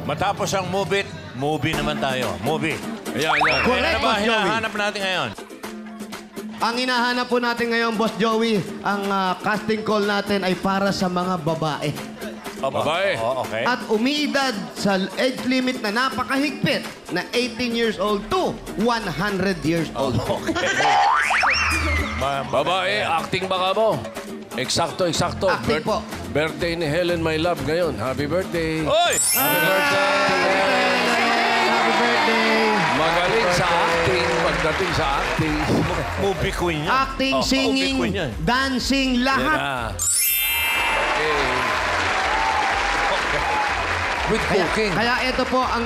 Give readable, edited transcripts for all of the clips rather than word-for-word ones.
Matapos ang movie naman tayo. Movie. Ayan, ayan. Ano ba Boss Joey. hinahanap natin ngayon? Ang hinahanap po natin ngayon, Boss Joey, ang casting call natin ay para sa mga babae. Babae. Oh, okay. At umiidad sa age limit na napakahigpit na 18 years old to 100 years old. Babae, acting baka mo. Eksakto, eksakto. Acting po. Birthday ni Helen, my love, ngayon. Happy birthday. Oy! Happy birthday. Happy birthday! Magaling sa acting, pagdating sa acting. Movie queen yan. Acting, Oh, singing, movie queen yan. dancing, Yan lahat. na. Okay. With Kaya, cooking. kaya ito po ang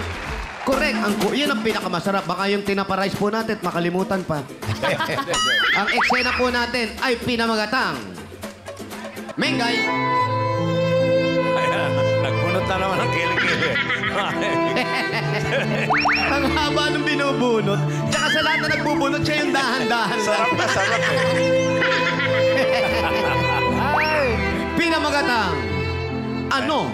correct. Yan ang pinakamasarap. Baka yung tinapa-rice po natin, makalimutan pa. Ang eksena po natin ay pinamagatang. Mengay. Ayan, nagbunot na naman ang kilikili. Ang haba ng binubunot. Tsaka sa lahat na nagbubunot, siya yung dahan-dahan. Sarap na sarap eh. Ay, pinamagatang. Ano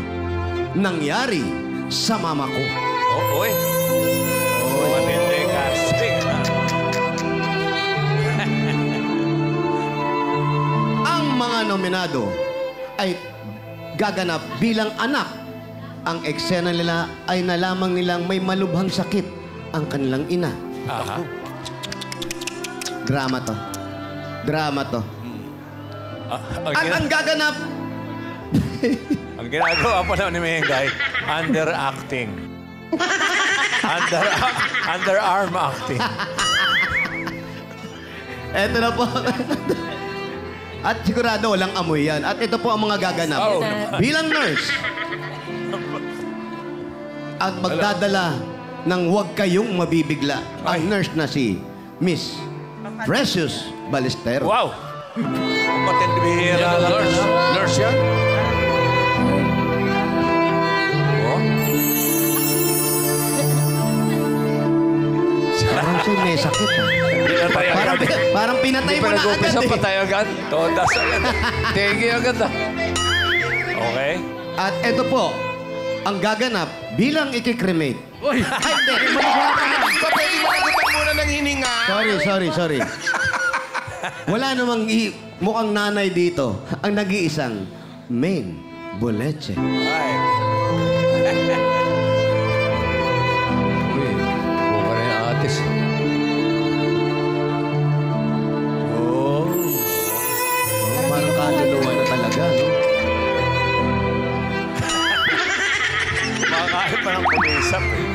nangyari sa mama ko? Oh, oy. Oh, matindi casting. Ang mga nominado ay gaganap bilang anak. Ang eksena nila ay nalamang nilang may malubhang sakit ang kanilang ina. Aha. Drama to. Drama to. At ang gaganap, Ang ginagawa pa daw ni Mengay, underacting. Underarm acting. eto na po. At sigurado walang amoy yan. At ito po ang mga gaganap. Oh. Bilang nurse. At magdadala ng huwag kayong mabibigla. Ang nurse na si Miss Precious Balestero. Wow! Ang matindi bihira Yan ang lang. nurse. Nurse yan? Oh? Parang siya may sakit. Parang pinatay Hindi mo pa na nag-umpisa, agad eh. patay agad. Todas agad. Tegi agad ah. Okay. At ito po, ang gaganap bilang ikikremate. Uy! Ay, hindi. Pwede mo agutan muna ng hininga. Sorry. Wala namang mukhang nanay dito. Ang nag-iisang main boleche. Ay. Uy, buka na yung atis. Oh. Parang kaluluwa na talaga, no? Makakain pa ng kumisap eh.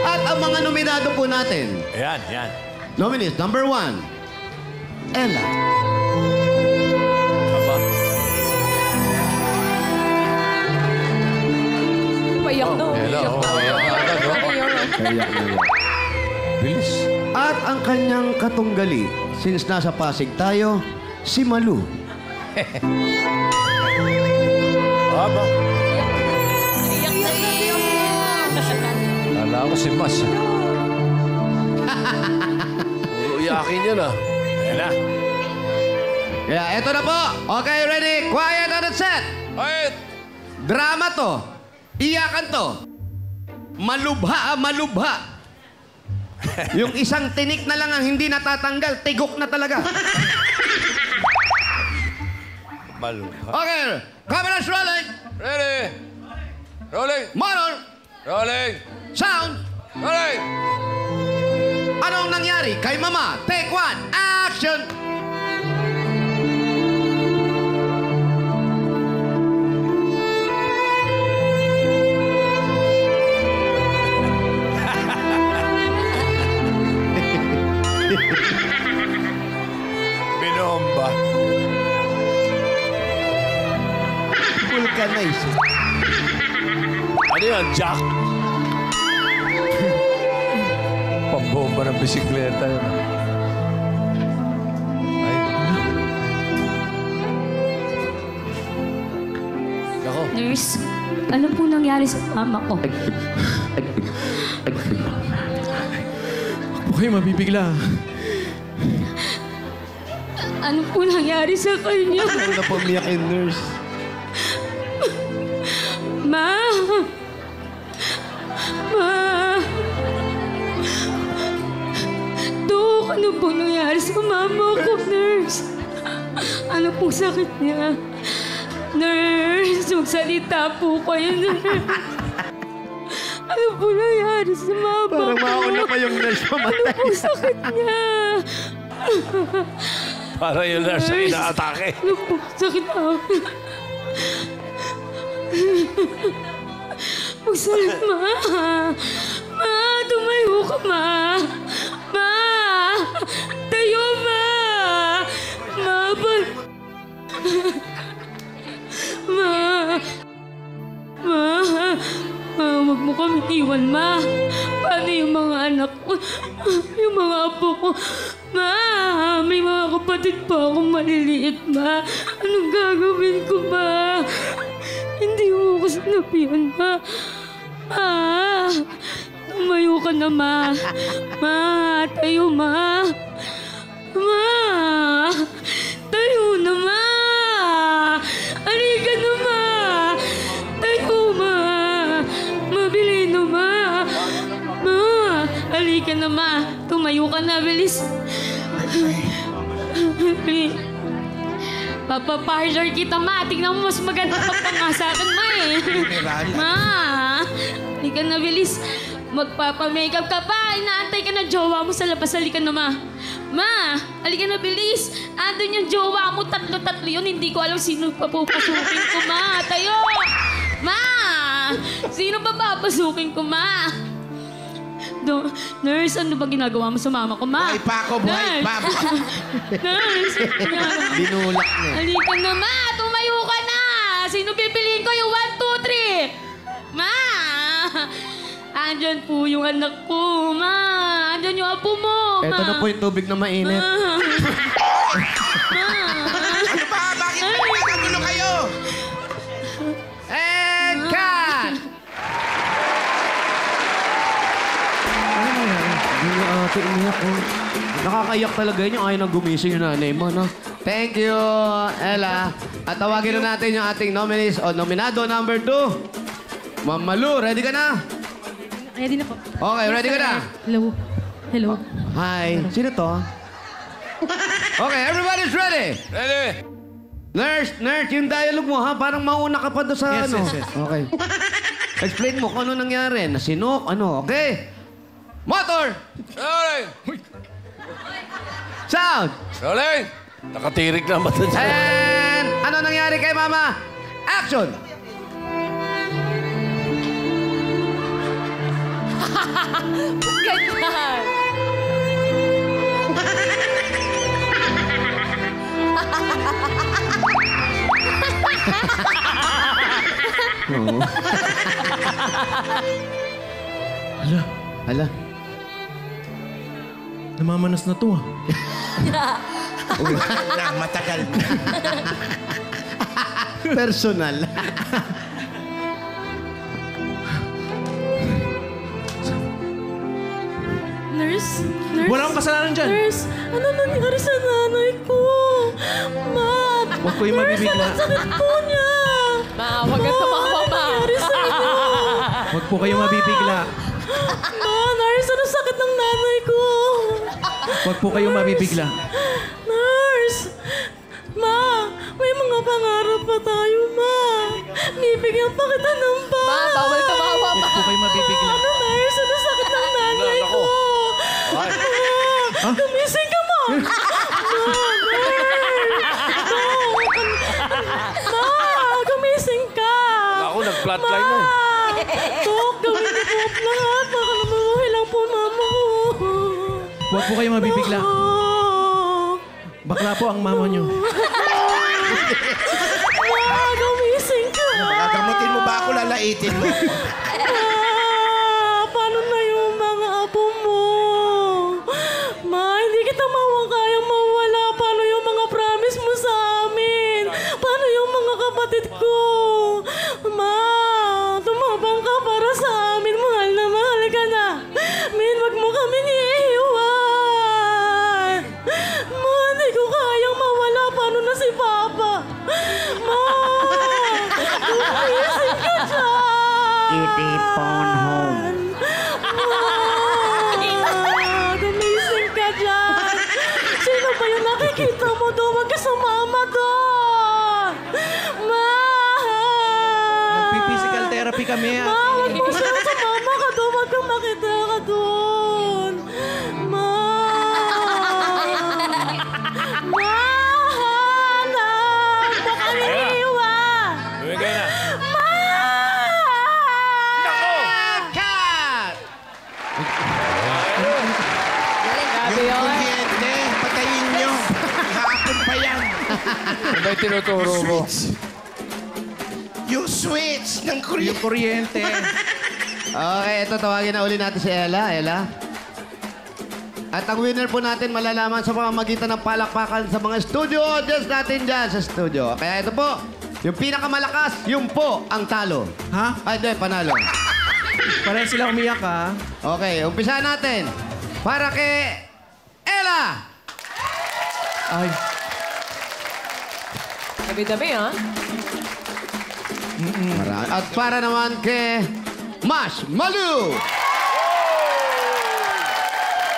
At ang mga nominado po natin. Ayan, yan. Nominees, number 1, Ella. Aba. Payak na. Hello. Ayan agad, oh. Kaya Bilis. At ang kanyang katunggali, since nasa Pasig tayo, si Malu. Aba. Iyak na iyak. Kala ko si Mas. Puro iyakin yan ah. Ayan na. Kaya eto na po. Okay, ready? Quiet on the set. Quiet! Drama to. Iyakan to. Malubha, malubha. Yung isang tinik na lang ang hindi natatanggal, tigok na talaga. Maluha. Okay, cameras rolling. Ready? Rolling! Motor, Rolling! sound. Rolling! Anong nangyari kay Mama? Take 1, action. Binomba. Vulcanize. Ano yan, Jack? Pambomba ng bisikleta yun. Ay. Ako. Nurse, ano po nangyari sa mama ko? Huwag kayo mabibigla. Ano po nangyari sa kanya? Ano na po umiyak yung nurse? Ma! Ma! Dok, ano po nangyari sa mama ko, nurse? Ano pong sakit niya? Nurse, magsalita po kayo, nurse. Ano po nangyari sa mama ko? Parang mauna pa yung nurse Ano mamatay. pong sakit niya? Para yung nurse na inaatake. Ano pong sakit niya? Magsalit, ma. Ma, tumayo ka, ma. Ma! Tayo, ma! Ma, Ma! Ma! Ma, huwag mo kami iwan, ma. Paano yung mga anak ko? Yung mga apo ko? Ma! May mga kapatid pa akong maliliit, ma. Anong gagawin ko, ma? Hindi mo ko sinabihan, ma. Ma! Tumayo ka na, ma. Ma! Tayo, ma. Ma! Tayo na, ma. Halika na, ma. Tayo, ma. Mabili na, ma. Ma! Halika na, ma. Tumayo ka na, bilis. Papaparlor kita, ma. Tingnan mo, mas maganda pa nga sa akin, ma, eh. Ma! Halika na, bilis. Magpapamakeup ka pa. Inaantay ka na jowa mo sa labas. Halika na, ma. Ma! Halika na, bilis. Andun yung jowa mo. Tatlo-tatlo yun. Hindi ko alam sino papapasukin ko, ma. Tayo! Ma! Sino pa papasukin ko, ma? Nurse, ano ba ginagawa mo sa mama ko, ma? Buhay pa ako, buhay pa. Nurse! Binulak na. Halika na, ma! Tumayo ka na! Sino pipiliin ko yung 1, 2, 3? Ma! Andyan po yung anak ko, ma! Andyan yung apo mo, ma! Ito na po yung tubig na mainit. Ma! Ano ba? Bakit nagkagulo kayo? And cut! Ano nangyari? Hindi na ate umiyak ko. Nakakaiyak talaga yun yung ayaw nang gumising yung nanay mo, no? Thank you, Ella. At tawagin na natin yung ating nominees o nominado number 2. Ma'am Malu, ready ka na? Ready na po. Okay, ready ka na? Hello. Hello. Hi. Sino to? Okay, everybody's ready. Ready? Nurse, yung dialogue mo, ha? Parang mauna ka pa doon sa Yes, ano. yes, yes. Okay. Explain mo kung ano nangyari. Nasinok, ano, okay? Motor! Rolling! Sound! Rolling! Nakatirik na mata dyan. And ano nangyari kay Mama? Action! Ganyan. Oo. Hala. Namamanas na to ah. Matagal na. Personal. Nurse? Nurse? Wala akong kasalanan dyan. Nurse, ano nangyari sa nanay ko? Ma! Huwag ko yung mabibigla. Nurse, ang sakit po niya! Ma, huwag kang tumawa, ma! Ano nangyari sa inyo? Huwag po kayong mabibigla. Ma, nurse, ano sakit ng nanay ko? Huwag po kayong mabibigla. Nurse! Ma, may mga pangarap pa tayo, ma. Bibigyan pa kita ng ba? Ma, bawal tumawa, Huwag po kayong mabibigla. Ano, nurse? Ano sakit ng nanay Nako. ko? Ma, gumising ka, ma. Ma, gumising ka. Ako, nag-flatline na eh. Tok, gawin niyo po ang lahat. Baka namamuhay lang po mama ko. Huwag po kayong mabibigla. Tok. Bakla po ang mama nyo. Ma, gumising ka. Gagamutin mo ba ako, lalaitin mo? Ma, paano na yung mga apo mo? Ma, hindi kita kayang mawala. Paano yung mga promise mo sa amin? Paano yung mga kapatid ko? Ma, tumabang ka para sa amin. Mahal na mahal ka na. Min, wag mo kaming iiwan. Ma, hindi ko kayang mawala. Paano na si Papa? Ma, gumising ka dyan. phone home. Gumising ka dyan. Sino ba yung nakikita mo doon? Huwag ka sumama doon. Ma! Physical therapy kami. Ma, huwag mo siya sumama ka doon. Huwag kang makita ka doon. Ma! Ma! Anak! Baka niliwan! Bumigay na. Ma! Cut! Yung kuryente, patayin nyo. Hapon pa yan. Ano ba yung tinuturo mo? Yung switch ng Yung kuryente. kuryente. Okay, ito tawagin na uli natin si Ella. Ella. At ang winner po natin malalaman sa pamamagitan ng palakpakan sa mga studio audience natin dyan sa studio. Kaya ito po, yung pinakamalakas, yung po ang talo. Ha? Ay, hindi, panalo. Pareho sila umiyak, ha? Okay, umpisa natin. Para kay Ella! Ay. Dabi-dabi, ha? At para naman kay Mash Malu!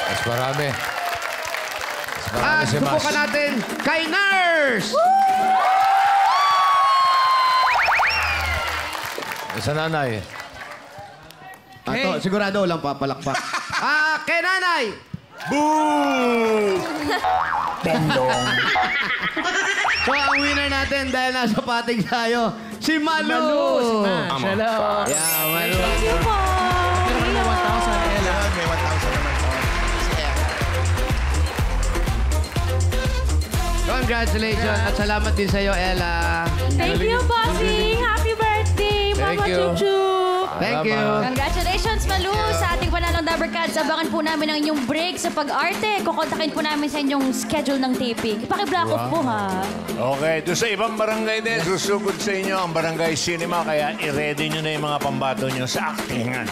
Mas marami. Mas marami At si Mas. subukan natin kay Nurse! Sa nanay. Ato, sigurado walang papalakpak. Kay Nanay! So, ang winner natin dahil nasa pating tayo, si Malu! Siya lang. Yeah, Malu. Thank you po. Pero ka na 1,000, Ella. May 1,000 naman po. Si Ella. Congratulations at salamat din sa iyo, Ella. Thank you, bossing. Happy birthday, Mama Thank you. Chuchu. Thank you. Congratulations, Malu, sa ating panalong Dabber Cats. Abangan po namin ang inyong break sa pag-arte. Kukontakin po namin sa inyong schedule ng taping. Paki-block off po, ha? Okay, doon sa ibang barangay din, susugod sa inyo ang Barangay Cinema, kaya i-ready nyo na yung mga pambato nyo sa aktingan.